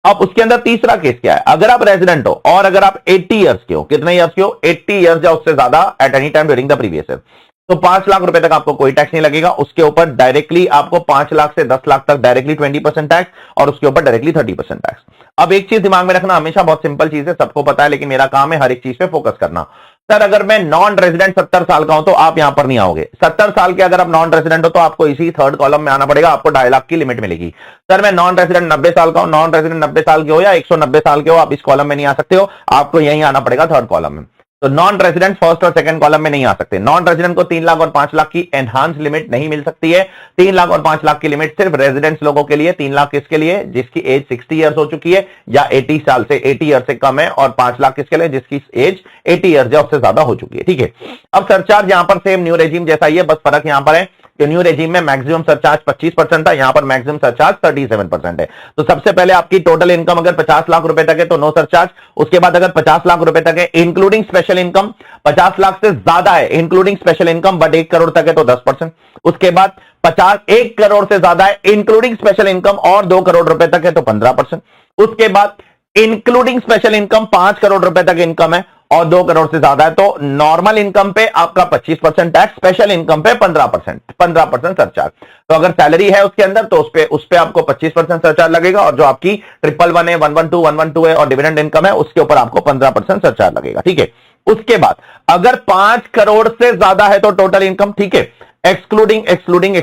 अब उसके अंदर तीसरा केस क्या है? अगर आप रेजिडेंट हो और अगर आप 80 ईयर्स के हो, कितने ईयर्स के हो? 80 ईयर्स या उससे ज्यादा at any time during the previous year, तो 5 लाख रुपए तक आपको कोई टैक्स नहीं लगेगा। उसके ऊपर डायरेक्टली आपको 5 लाख से 10 लाख तक डायरेक्टली 20% टैक्स और उसके ऊपर डायरेक्टली 30% टैक्स। अब एक चीज दिमाग में रखना, हमेशा बहुत सिंपल चीज है, सबको पता है, लेकिन मेरा काम है हर एक चीज पे फोकस करना। सर अगर मैं नॉन रेजिडेंट 70 साल का हूं तो आप यहां पर नहीं आओगे। 70 साल के अगर आप नॉन रेजिडेंट हो तो आपको इसी थर्ड कॉलम में आना पड़ेगा, आपको 2.5 लाख की लिमिट मिलेगी। सर मैं नॉन रेजिडेंट 90 साल का हूं, नॉन रेजिडेंट 90 साल के हो या 190 साल के हो, आप इस कॉलम में नहीं आ सकते हो, आपको यहीं आना पड़ेगा थर्ड कॉलम में। तो नॉन रेजिडेंट फर्स्ट और सेकंड कॉलम में नहीं आ सकते। नॉन रेजिडेंट को 3 लाख और 5 लाख की एनहांस लिमिट नहीं मिल सकती है। 3 लाख और 5 लाख की लिमिट सिर्फ रेजिडेंट्स लोगों के लिए। 3 लाख किसके लिए? जिसकी एज 60 ईयर्स हो चुकी है या 80 साल से 80 ईयर से कम है, और 5 लाख किसके लिए? जिसकी एज 80 ईयर्स या उससे ज्यादा हो चुकी है। ठीक है, अब सरचार्ज यहां पर सेम न्यू रेजिम जैसा ही है, बस फर्क यहां पर है कि न्यू रेजिम में मैक्सिमम सरचार्ज 25% था, यहां पर मैक्सिमम सरचार्ज 37% है। तो सबसे पहले आपकी टोटल इनकम अगर 50 लाख रुपए तक है तो नो सरचार्ज। उसके बाद अगर 50 लाख रुपए तक है इंक्लूडिंग स्पेशल इनकम, 50 लाख से ज्यादा है including special income but 1 crore तक है तो 10%। उसके बाद 1 करोड़ से ज्यादा है इंक्लूडिंग स्पेशल इनकम और 2 करोड़ रुपए तक है तो 15%। उसके बाद इंक्लूडिंग स्पेशल इनकम 5 करोड़ रुपए तक इनकम है और 2 करोड़ से ज्यादा है तो नॉर्मल इनकम पे आपका 25% टैक्स, स्पेशल इनकम पे 15% सरचार्ज। तो अगर सैलरी है उसके अंदर तो उस पे आपको 25% सरचार्ज लगेगा, और जो आपकी 111 है, 112 है और डिविडेंड इनकम है उसके ऊपर आपको 15% सरचार्ज लगेगा। ठीक है, उसके बाद अगर 5 करोड़ से ज्यादा है तो टोटल इनकम, ठीक है, एक्सक्लूडिंग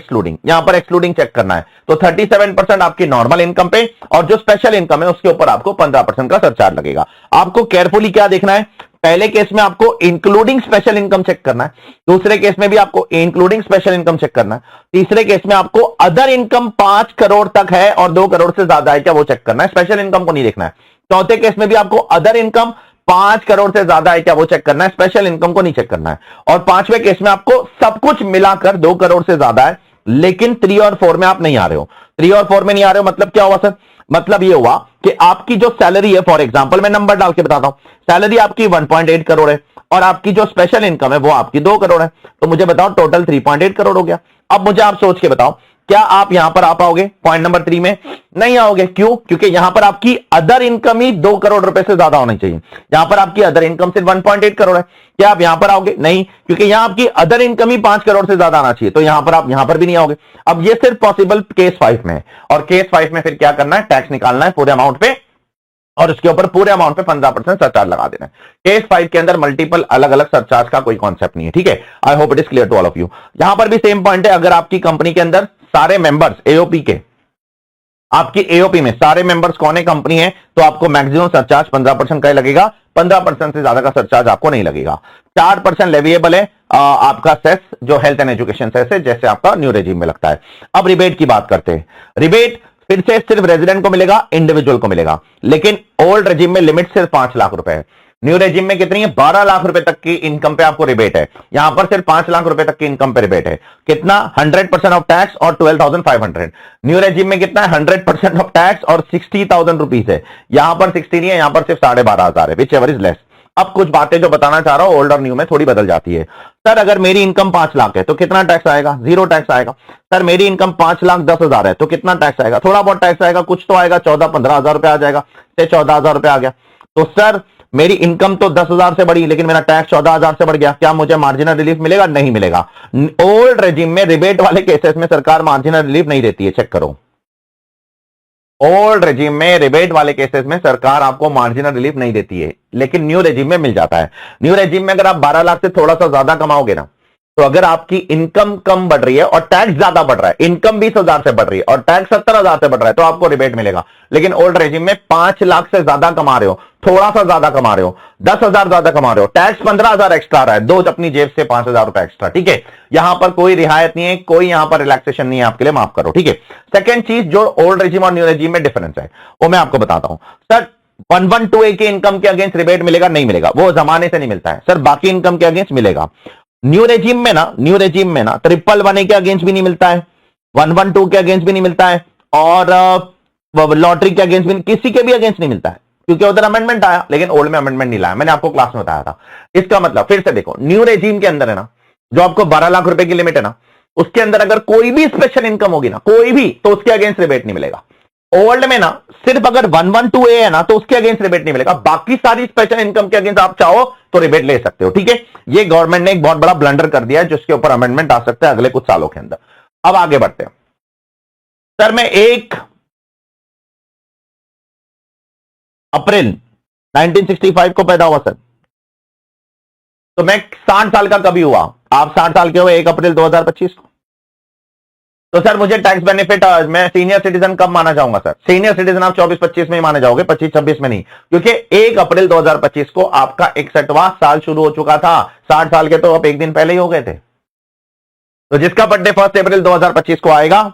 यहां पर एक्सक्लूडिंग चेक करना है, तो 37% आपकी नॉर्मल इनकम पे और जो स्पेशल इनकम है उसके ऊपर आपको 15% का सरचार्ज लगेगा। आपको केयरफुली क्या देखना है? पहले केस में आपको इंक्लूडिंग स्पेशल इनकम चेक करना है, दूसरे केस में भी आपको इंक्लूडिंग स्पेशल इनकम चेक करना है, तीसरे केस में आपको अदर इनकम 5 करोड़ तक है और 2 करोड़ से ज्यादा है क्या वो चेक करना है, स्पेशल इनकम को नहीं देखना है। चौथे केस में भी आपको अदर इनकम 5 करोड़ से ज्यादा है क्या वो चेक करना है, स्पेशल इनकम को नहीं चेक करना है। और पांचवें केस में आपको सब कुछ मिलाकर 2 करोड़ से ज्यादा है, लेकिन 3 और 4 में आप नहीं आ रहे हो। 3 और 4 में नहीं आ रहे हो मतलब क्या हुआ सर? मतलब ये हुआ कि आपकी जो सैलरी है, फॉर एग्जांपल मैं नंबर डाल के बताता हूं, सैलरी आपकी 1.8 करोड़ है और आपकी जो स्पेशल इनकम है वो आपकी 2 करोड़ है, तो मुझे बताओ टोटल 3.8 करोड़ हो गया। अब मुझे आप सोच के बताओ, क्या आप यहां पर आ पाओगे पॉइंट नंबर 3 में? नहीं आओगे। क्यों? क्योंकि यहां पर आपकी अदर इनकम ही 2 करोड़ रुपए से ज्यादा होनी चाहिए। यहां पर आपकी अदर इनकम सिर्फ 1.8 करोड़ है, क्या आप यहां पर आओगे? नहीं, क्योंकि यहां आपकी अदर इनकम ही 5 करोड़ से ज्यादा आना चाहिए, तो यहां पर आप यहां पर भी नहीं आओगे। अब ये सिर्फ पॉसिबल केस 5 में है, और केस 5 में फिर क्या करना है? टैक्स निकालना है पूरे अमाउंट पे और उसके ऊपर पूरे अमाउंट पे 15% सरचार्ज लगा देना है। केस 5 के अंदर मल्टीपल अलग अलग सरचार्ज का कोई कॉन्सेप्ट नहीं है। ठीक है, I hope it is clear to all of you. यहां पर भी सेम पॉइंट है, अगर आपकी कंपनी के अंदर सारे मेंबर्स एओपी के, आपकी एओपी में सारे मेंबर्स कौन है कंपनी है, तो आपको मैक्सिमम सरचार्ज 15% का ही लगेगा, 15% से ज्यादा का सरचार्ज आपको नहीं लगेगा। 4% लेविएबल है आपका सेस, जो हेल्थ एंड एजुकेशन सेस है, जैसे आपका न्यू रेजिम में लगता है। अब रिबेट की बात करते हैं। रिबेट फिर से सिर्फ रेजिडेंट को मिलेगा, इंडिविजुअल को मिलेगा, लेकिन ओल्ड रेजिम में लिमिट सिर्फ 5 लाख रुपए है। न्यू रेजिम में कितनी है? 12 लाख रुपए तक की इनकम पे आपको रिबेट है, यहां पर सिर्फ 5 लाख रुपए तक की इनकम पे रिबेट है। कितना? 100% ऑफ टैक्स और 12,500। न्यू रेजिम में कितना है? 100% ऑफ टैक्स और 60,000 रुपीज है, यहां पर 60 नहीं है, यहां पर सिर्फ 12,500 है, विच एवर इज लेस। अब कुछ बातें जो बताना चाह रहा हूं ओल्ड और न्यू में थोड़ी बदल जाती है। सर अगर मेरी इनकम 5 लाख है तो कितना टैक्स आएगा? 0 टैक्स आएगा। सर मेरी इनकम 5,10,000 है तो कितना टैक्स आएगा? थोड़ा बहुत टैक्स आएगा, कुछ तो आएगा, 14-15 हजार रुपए आ जाएगा, से 14,000 रुपए आ गया। तो सर मेरी इनकम तो 10,000 से बढ़ी लेकिन मेरा टैक्स 14,000 से बढ़ गया, क्या मुझे मार्जिनल रिलीफ मिलेगा? नहीं मिलेगा। ओल्ड रेजिम में रिबेट वाले केसेस में सरकार मार्जिनल रिलीफ नहीं देती है, चेक करो। ओल्ड रेजिम में रिबेट वाले केसेस में सरकार आपको मार्जिनल रिलीफ नहीं देती है, लेकिन न्यू रेजिम में मिल जाता है। न्यू रेजिम में अगर आप 12 लाख से थोड़ा सा ज्यादा कमाओगे ना, तो अगर आपकी इनकम कम बढ़ रही है और टैक्स ज्यादा बढ़ रहा है, इनकम 20,000 से बढ़ रही है और टैक्स 70,000 से बढ़ रहा है, तो आपको रिबेट मिलेगा। लेकिन ओल्ड रेजिम में 5 लाख से ज्यादा कमा रहे हो, थोड़ा सा ज्यादा कमा रहे हो, 10,000 ज्यादा कमा रहे हो, टैक्स 15,000 एक्स्ट्रा आ रहा है, दो अपनी जेब से 5,000 रुपए एक्स्ट्रा, ठीक है। यहां पर कोई रियायत नहीं है, कोई यहां पर रिलैक्सेशन नहीं है आपके लिए, माफ करो, ठीक है। सेकेंड चीज जो ओल्ड रेजिम और न्यू रेजिम में डिफरेंस है वो मैं आपको बताता हूं। सर 112A के इनकम के अगेंस्ट रिबेट मिलेगा? नहीं मिलेगा, वो जमाने से नहीं मिलता है। सर बाकी इनकम के अगेंस्ट मिलेगा। न्यू रेजिम में ना 111A के अगेंस्ट भी नहीं मिलता है, 112 के अगेंस्ट भी नहीं मिलता है, और लॉटरी के अगेंस्ट भी, किसी के भी अगेंस्ट नहीं मिलता है, क्योंकि उधर अमेंडमेंट आया लेकिन ओल्ड में अमेंडमेंट नहीं लाया। मैंने आपको क्लास में बताया था। इसका मतलब फिर से देखो, न्यू रेजिम के अंदर है ना, जो आपको 12 लाख रुपए की लिमिट है ना, उसके अंदर अगर कोई भी स्पेशल इनकम होगी ना, कोई भी, तो उसके अगेंस्ट रिबेट नहीं मिलेगा। ओल्ड में ना सिर्फ अगर 112A है ना, तो उसके अगेंस्ट रिबेट नहीं मिलेगा। बाकी सारी स्पेशल इनकम के अगेंस्ट आप चाहो तो रिबेट ले सकते हो, ठीक है। ये गवर्नमेंट ने एक बहुत बड़ा ब्लंडर कर दिया है, जिसके ऊपर अमेंडमेंट आ सकता है अगले कुछ सालों के अंदर। अब आगे बढ़ते हैं। सर मैं 1 अप्रैल 1965 को पैदा हुआ सर, तो मैं 60 साल का कभी हुआ? आप 60 साल के हुए 1 अप्रैल 2025 को। तो सर मुझे टैक्स बेनिफिट, मैं सीनियर सिटीजन कब माना जाऊंगा? सर सीनियर सिटीजन आप 24-25 में ही माने जाओगे, 25-26 में नहीं, क्योंकि 1 अप्रैल 2025 को आपका 61वां साल शुरू हो चुका था। 60 साल के तो आप एक दिन पहले ही हो गए थे। तो जिसका बर्थडे 1 अप्रैल 2025 को आएगा,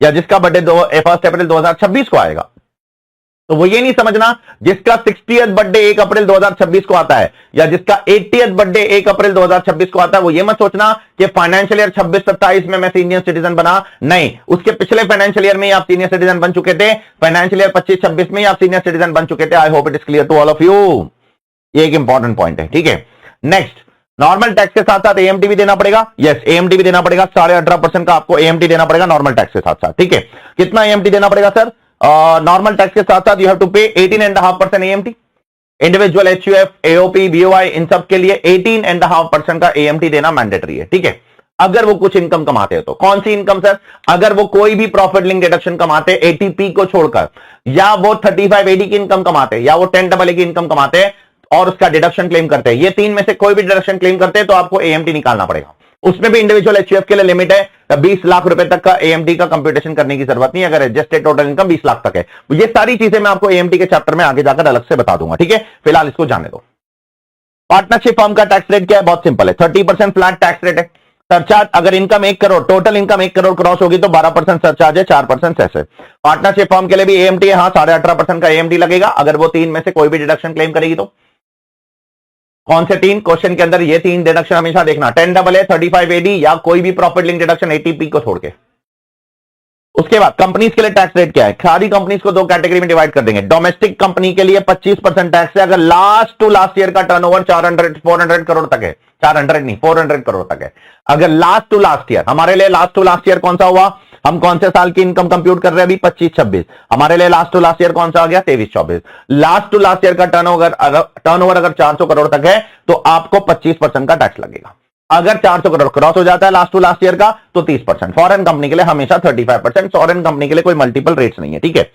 या जिसका बर्थडे 1 अप्रैल 2026 को आएगा, तो वो ये नहीं समझना जिसका 60th बर्थडे 1 अप्रैल 2026 को आता है या जिसका 80th बर्थडे 1 अप्रैल 2026 को आता है, वो ये मत सोचना कि फाइनेंशियल ईयर 26-27 में मैं सीनियर सिटीजन बना। नहीं, उसके पिछले फाइनेंशियल ईयर में ही आप सीनियर सिटीजन बन चुके थे, फाइनेंशियल ईयर 25-26 में ही आप सीनियर सिटीजन बन चुके थे। I hope it is clear to all of you. ये एक इंपॉर्टेंट पॉइंट है, ठीक है। नेक्स्ट, नॉर्मल टैक्स के साथ साथ एएमटी भी देना पड़ेगा। यस, एएमटी भी देना पड़ेगा। 18.5% का आपको एएमटी देना पड़ेगा नॉर्मल टैक्स के साथ साथ, ठीक है। कितना एएमटी देना पड़ेगा सर? नॉर्मल टैक्स के साथ साथ you have to pay 18.5% AMT. Individual HUF, AOP, BOI, इन सब के लिए 18.5% का एएमटी देना मैंडेटरी है, ठीक है। अगर वो कुछ इनकम कमाते हैं तो कौन सी इनकम सर? अगर वो कोई भी प्रॉफिट लिंक डिडक्शन कमाते, एटीपी को छोड़कर, या वो 35AD की इनकम कमाते, या वो 10AA की इनकम कमाते और उसका डिडक्शन क्लेम करते हैं, ये 3 में से कोई भी डिडक्शन क्लेम करते हैं तो आपको एएमटी निकालना पड़ेगा। उसमें भी इंडिविजुअल एचयूएफ के लिए लिमिट है, 20 लाख रुपए तक का एएमटी का कंप्यूटेशन करने की जरूरत नहीं, अगर एडजस्टेड टोटल इनकम 20 लाख तक है। ये सारी चीजें मैं आपको एएमटी के चैप्टर में आगे जाकर अलग से बता दूंगा, ठीक है। फिलहाल इसको जाने दो। पार्टनरशिप फर्म का टैक्स रेट क्या है? बहुत सिंपल है, 30% फ्लैट टैक्स रेट है। सरचार्ज, अगर income 1 crore, total income 1 crore cross होगी तो 12% सरचार्ज है, 4% सेस है। पार्टनरशिप फर्म के लिए भी एएमटी है, हाँ 18.5% का एएमटी लगेगा अगर वो 3 में से कोई भी डिडक्शन क्लेम करेगी तो। कौन से 3? क्वेश्चन के अंदर ये 3 डिडक्शन हमेशा देखना, 10AA, 35AD या कोई भी प्रॉफिट लिंक डिडक्शन एटीपी को छोड़ के। उसके बाद कंपनीज के लिए टैक्स रेट क्या है? सारी कंपनीज को 2 कैटेगरी में डिवाइड कर देंगे। डोमेस्टिक कंपनी के लिए 25% टैक्स है अगर लास्ट टू लास्ट ईयर का टर्नओवर 400 करोड़ तक है, 400 नहीं 400 करोड़ तक है। अगर लास्ट टू लास्ट ईयर, हमारे लिए लास्ट टू लास्ट ईयर कौन सा हुआ? हम कौन से साल की इनकम कंप्यूट कर रहे हैं अभी? 25-26। हमारे लिए लास्ट टू लास्ट ईयर कौन सा आ गया? 23-24। लास्ट टू लास्ट ईयर का टर्नओवर अगर 400 करोड़ तक है तो आपको 25% का टैक्स लगेगा। अगर 400 करोड़ क्रॉस हो जाता है लास्ट टू लास्ट ईयर का तो 30%। फॉरेन कंपनी के लिए हमेशा 35%, फॉरेन कंपनी के लिए कोई मल्टीपल रेट्स नहीं है, ठीक है।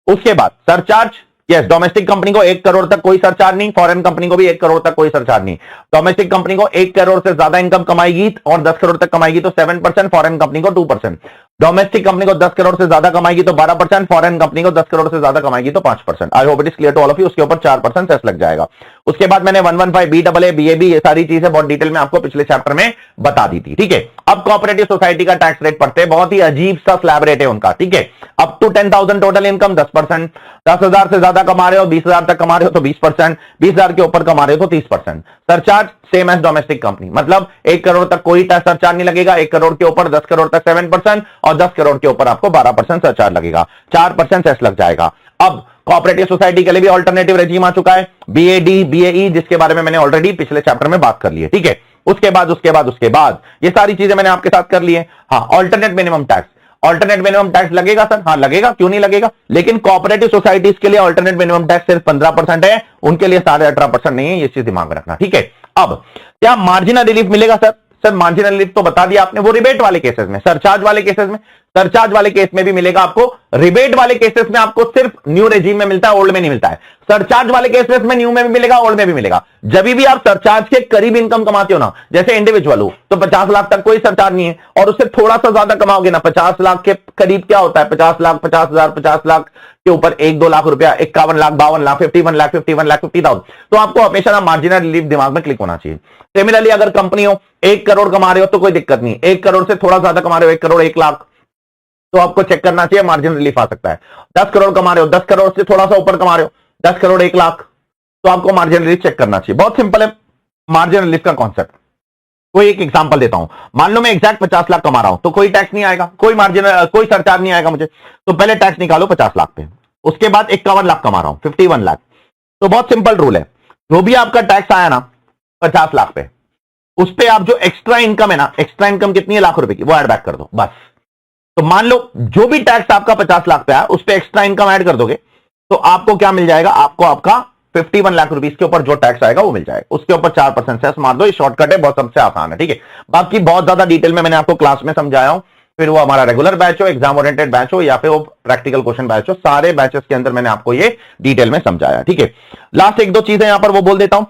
उसके बाद सरचार्ज, यस, डोमेस्टिक कंपनी को 1 करोड़ तक कोई सरचार्ज नहीं, फॉरेन कंपनी को भी 1 करोड़ तक कोई सरचार्ज नहीं। डोमेस्टिक कंपनी को 1 करोड़ से ज्यादा इनकम कमाएगी और 10 करोड़ तक कमाएगी तो 7%, फॉरेन कंपनी को 2%। डोमेस्टिक कंपनी को 10 करोड़ से ज्यादा कमाएगी तो 12%, फॉरेन कंपनी को 10 करोड़ से ज्यादा कमाएगी तो 5%। I hope it is clear to all of you. उसके ऊपर 4% सेस लग जाएगा। उसके बाद मैंने 115, BAA, BAB ये सारी चीजें बहुत डिटेल में आपको पिछले चैप्टर में बता दी थी, ठीक है। अब कोऑपरेटिव सोसाइटी का टैक्स रेट पढ़ते हैं, बहुत ही अजीब सा स्लैब रेट है उनका, ठीक है। अप टू 10,000 टोटल इनकम 10%, 10,000 से ज्यादा कमा रहे हो, 20,000 तक कमा रहे हो तो 20%, 20,000 के ऊपर कमा रहे हो तो 30%। Surcharge same as domestic company, मतलब 1 करोड़ तक कोई टैक्स सरचार्ज नहीं लगेगा, 1 करोड़ के ऊपर 10 करोड़ तक 7% और 10 करोड़ के ऊपर आपको 12% सरचार्ज लगेगा, 4% सेस लग जाएगा। अब कोऑपरेटिव सोसाइटी के लिए भी ऑल्टरनेटिव रेजिम आ चुका है, बीएडी बीएई, जिसके बारे में मैंने ऑलरेडी पिछले चैप्टर में बात कर ली है, ठीक है। उसके बाद ये सारी चीजें मैंने आपके साथ कर ली है। हाँ, alternate minimum tax, alternate minimum tax लगेगा सर? हाँ लगेगा, क्यों नहीं लगेगा, लेकिन कोऑपरेटिव सोसाइटीज के लिए ऑल्टरनेट मिनिमम टैक्स सिर्फ 15% है, उनके लिए 18.5% नहीं है, ये चीज दिमाग में रखना, ठीक है। अब क्या मार्जिनल रिलीफ मिलेगा सर? सर मार्जिनल रिलीफ तो बता दिया आपने, वो रिबेट वाले केसेस में, सरचार्ज वाले केसेस में, सरचार्ज वाले केस में भी मिलेगा आपको, रिबेट वाले केसेस में आपको सिर्फ न्यू रेजिम में मिलता है, ओल्ड में नहीं मिलता है। सरचार्ज वाले केसेस में न्यू में भी मिलेगा, ओल्ड में भी मिलेगा। जब भी आप सरचार्ज के करीब इनकम कमाते हो ना, जैसे इंडिविजुअल हो तो 50 लाख तक कोई सरचार्ज नहीं है, और उससे थोड़ा सा ज्यादा कमाओगे ना, 50 लाख के करीब क्या होता है, 50 लाख, 50,000, 50 लाख के ऊपर 1-2 लाख रुपया, 51 लाख, 52 लाख, 51 लाख, 50,000, तो आपको हमेशा ना मार्जिनल रिलीफ दिमाग में क्लिक होना चाहिए। सिमिलरली अगर कंपनी हो 1 करोड़ कमा रहे हो तो कोई दिक्कत नहीं, 1 करोड़ से थोड़ा ज्यादा कमा रहे हो, 1 करोड़ 1 लाख, तो आपको चेक करना चाहिए, मार्जिनल रिलीफ आ सकता है। 10 करोड़ कमा रहे हो, 10 करोड़ से थोड़ा सा ऊपर कमा रहे हो, 10 करोड़ 1 लाख, तो आपको मार्जिनल रिलीफ चेक करना चाहिए। बहुत सिंपल है मार्जिनल रिलीफ का कॉन्सेप्ट। कोई एक एग्जांपल देता हूं, मान लो मैं एग्जैक्ट 50 लाख कमा रहा हूं, तो कोई टैक्स नहीं आएगा, कोई मार्जिनल, कोई सरचार्ज नहीं आएगा मुझे, तो पहले टैक्स निकालो 50 लाख पे, उसके बाद 51 लाख कमा रहा हूं, 51 लाख, तो बहुत सिंपल रूल है, जो भी आपका टैक्स आया ना 50 लाख पे, उस पे आप जो एक्स्ट्रा इनकम है ना, एक्स्ट्रा इनकम कितनी है, लाख रुपए की, वो ऐड बैक कर दो बस। तो मान लो जो भी टैक्स आपका 50 लाख पे आया, उस पे एक्स्ट्रा इनकम ऐड कर दोगे, तो आपको क्या मिल जाएगा, आपको आपका 51 लाख रुपीस के ऊपर जो टैक्स आएगा वो मिल जाएगा, उसके ऊपर 4% सेस मार दो। ये शॉर्टकट है, बहुत सबसे आसान है, ठीक है। बाकी बहुत ज्यादा डिटेल में मैंने आपको क्लास में समझाया हूं, फिर वो हमारा रेगुलर बैच हो, एग्जाम ओरिएंटेड बैच हो, या फिर वो प्रैक्टिकल क्वेश्चन बैच हो, सारे बैचेस के अंदर मैंने आपको ये डिटेल में समझाया, ठीक है। लास्ट 1-2 चीजें यहां पर वो बोल देता हूं,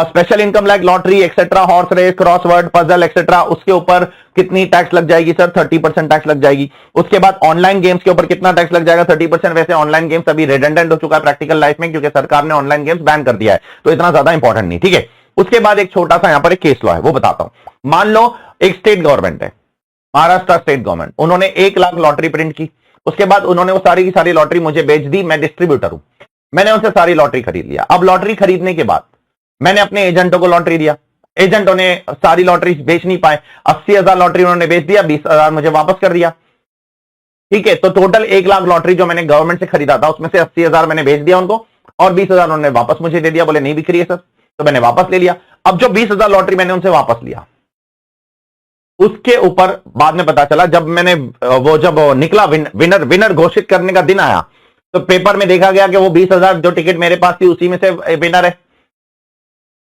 special income like lottery etcetera, horse race, crossword puzzle etcetera, उसके ऊपर कितनी टैक्स लग जाएगी सर, 30% टैक्स लग जाएगी। उसके बाद ऑनलाइन गेम्स के ऊपर कितना टैक्स लग जाएगा, 30%। वैसे ऑनलाइन गेम्स अभी रिडंडेंट हो चुका है प्रैक्टिकल लाइफ में, क्योंकि सरकार ने ऑनलाइन गेम्स बैन कर दिया है, तो इतना ज्यादा इंपॉर्टेंट नहीं, ठीक है। उसके बाद एक छोटा सा यहां पर एक केस लॉ है, वो बताता हूं। मान लो एक स्टेट गवर्नमेंट है, महाराष्ट्र स्टेट गवर्नमेंट, उन्होंने 1 लाख लॉटरी प्रिंट की, उसके बाद उन्होंने वो सारी की सारी लॉटरी मुझे बेच दी, मैं डिस्ट्रीब्यूटर हूं, मैंने उनसे सारी लॉटरी खरीद लिया। अब लॉटरी खरीदने के बाद मैंने अपने एजेंटों को लॉटरी दिया, एजेंटों ने सारी लॉटरी बेच नहीं पाए, 80,000 लॉटरी उन्होंने बेच दिया, 20,000 मुझे वापस कर दिया, ठीक है। तो टोटल 1 लाख लॉटरी जो मैंने गवर्नमेंट से खरीदा था, उसमें से 80,000 मैंने बेच दिया उनको, और 20,000 उन्होंने वापस मुझे दे दिया, बोले नहीं बिक रही है सर, तो मैंने वापस ले लिया। अब जो 20,000 लॉटरी मैंने उनसे वापस लिया, उसके ऊपर बाद में पता चला, जब मैंने वो जब निकला विनर घोषित करने का दिन आया, तो पेपर में देखा गया कि वो 20,000 जो टिकट मेरे पास थी उसी में से विनर है,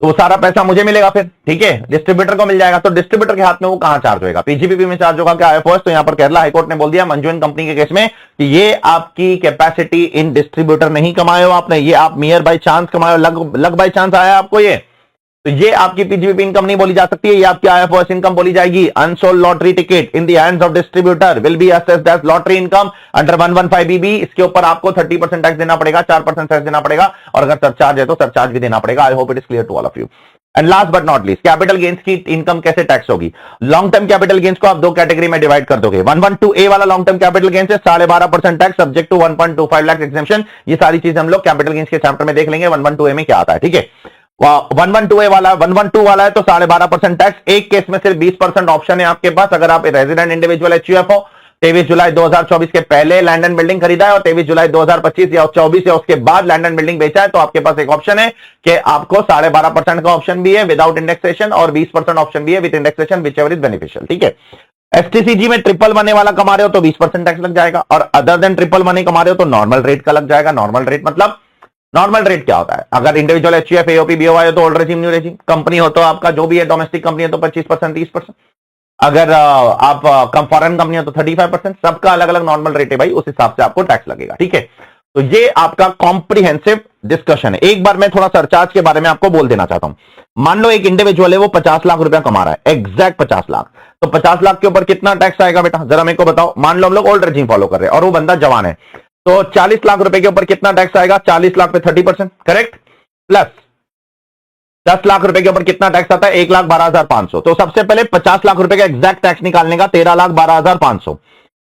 तो वो सारा पैसा मुझे मिलेगा फिर, ठीक है, डिस्ट्रीब्यूटर को मिल जाएगा। तो डिस्ट्रीब्यूटर के हाथ में वो कहां चार्ज होगा, पीजीबीपी में चार्ज होगा क्या, आईएफओएस? तो यहां पर केरला हाईकोर्ट ने बोल दिया मंजून कंपनी के केस में कि ये आपकी कैपेसिटी इन डिस्ट्रीब्यूटर नहीं कमाए हो आपने, ये आप मियर बाय चांस कमाए हो, लग बाय चांस आया आपको ये, तो ये आपकी पीजीबीपी इनकम नहीं बोली जा सकती है, ये आपकी आईएफओएस इनकम बोली जाएगी। Unsold lottery ticket in the hands of distributor will be assessed as lottery income under 115BB। इसके ऊपर आपको 30% टैक्स देना पड़ेगा, 4% टैक्स देना पड़ेगा, और अगर सरचार्ज है तो सरचार्ज भी देना पड़ेगा। I hope it is clear to all of you. And last but not least, capital gains की इनकम कैसे टैक्स होगी। लॉन्ग टर्म कैपिटल गेन्स को आप 2 कैटेगरी में डिवाइड कर दोगे। 112A वाला लॉन्ग टर्म कैपिटल गेन्स है 12.5% tax subject to 1.25 lakh exemption. ये सारी चीजें हम लोग कैपिटल गेन्स के चैप्टर में देख लेंगे 112A में क्या आता है, ठीक है। 112A वाला 112 वाला है तो 12.5% टैक्स। एक केस में सिर्फ 20% ऑप्शन है आपके पास, अगर आप रेजिडेंट इंडिविजुअल एचयूएफ हो, 23 जुलाई 2024 के पहले लैंड एंड बिल्डिंग खरीदा है और 23 जुलाई 2025 या 24 या उसके बाद लैंड एंड बिल्डिंग बेचा है, तो आपके पास एक ऑप्शन है कि आपको 12.5% का ऑप्शन भी है विदाउट इंडेक्सेशन, और 20% ऑप्शन भी है with indexation, which ever is beneficial, ठीक है। एसटीसीजी में 111 वाला कमा रहे हो तो 20% टैक्स लग जाएगा, और अदर देन 111 कमा रहे हो तो नॉर्मल रेट का लग जाएगा। नॉर्मल रेट मतलब, नॉर्मल रेट क्या होता है, अगर इंडिविजुअल एचयूएफ एओपी बीओआई हो तो old regime new regime, company हो तो आपका जो भी है डोमेस्टिक कंपनी है तो 25% 30%, अगर आप फॉरेन कंपनी हो तो 35%, सबका अलग अलग नॉर्मल रेट है भाई, उस हिसाब से आपको टैक्स लगेगा, ठीक है। तो ये आपका कॉम्प्रिहेंसिव डिस्कशन है। एक बार मैं थोड़ा सरचार्ज के बारे में आपको बोल देना चाहता हूं। मान लो एक इंडिविजुअल है, वो 50 लाख रुपया कमा रहा है, एग्जैक्ट 50 लाख, तो 50 लाख के ऊपर कितना टैक्स आएगा बेटा, जरा मेरे को बताओ। मान लो हम लोग ओल्ड रेजिम फॉलो कर रहे हैं और वो बंदा जवान है, तो 40 लाख रुपए के ऊपर कितना टैक्स आएगा, 40 लाख पे 30%, करेक्ट, प्लस 10 लाख रुपए के ऊपर कितना टैक्स आता है, 1,12,500। तो सबसे पहले 50 लाख रुपए का एग्जैक्ट टैक्स निकालने का 13,12,500,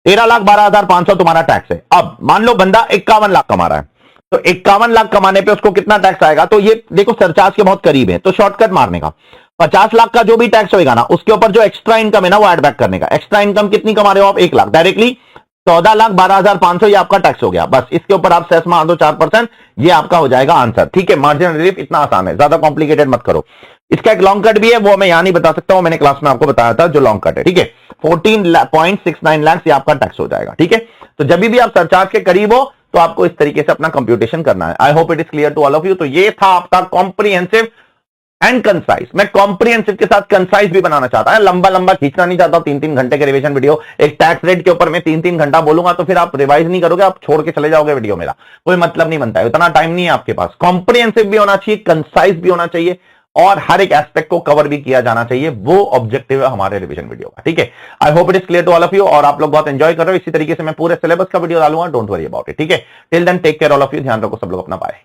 13,12,500 तुम्हारा टैक्स है। अब मान लो बंदा 51 लाख कमा रहा है, तो 51 लाख कमाने पे उसको कितना टैक्स आएगा, तो ये देखो सरचार्ज के बहुत करीब है, तो शॉर्टकट मारने का 50 लाख का जो भी टैक्स होगा ना, उसके ऊपर जो एक्स्ट्रा इनकम है ना वो ऐड बैक करने का। एक्स्ट्रा इनकम कितनी कमा रहे हो आप, 1 लाख, डायरेक्टली 14,12,500 ये आपका टैक्स हो गया, बस इसके ऊपर आप सेस मार दो 4%, ये आपका हो जाएगा आंसर। ठीक है, मार्जिनल रिलीफ इतना आसान है, ज्यादा कॉम्प्लिकेटेड मत करो। इसका एक लॉन्ग कट भी है, वो मैं यहां नहीं बता सकता हूं, मैंने क्लास में आपको बताया था जो लॉन्ग कट है। ठीक है, 14.69 लाख ये आपका टैक्स हो जाएगा। ठीक है, तो जब भी आप सरचार्ज के करीब हो तो आपको इस तरीके से अपना कंप्यूटेशन करना है। I hope it is clear to all of you. तो ये था आपका कॉम्प्रिहेंसिव एंड कंसाइज। मैं कॉम्प्रिहेंसिव के साथ कंसाइज भी बनाना चाहता है, लंबा लंबा खींचना नहीं चाहता हूं। 3-3 घंटे के रिवीजन वीडियो, एक टैक्स रेट के ऊपर मैं 3-3 घंटा बोलूंगा तो फिर आप रिवाइज नहीं करोगे, आप छोड़ के चले जाओगे वीडियो, मेरा कोई मतलब नहीं बनता है, उतना टाइम नहीं है आपके पास। कॉम्प्रिहेंसिव भी होना चाहिए, कंसाइज भी होना चाहिए और हर एक एस्पेक्ट को कवर भी किया जाना चाहिए, वो ऑब्जेक्टिव है हमारे रिवीजन वीडियो का। ठीक है, I hope it is clear to all of you और आप लोग बहुत एंजॉय कर रहे हो। इसी तरीके से मैं पूरे सिलेबस का वीडियो डालूंगा, डोंट वरी अबाउट इट। ठीक है, till then take care all of you, ध्यान रखो सब लोग अपना, बाय।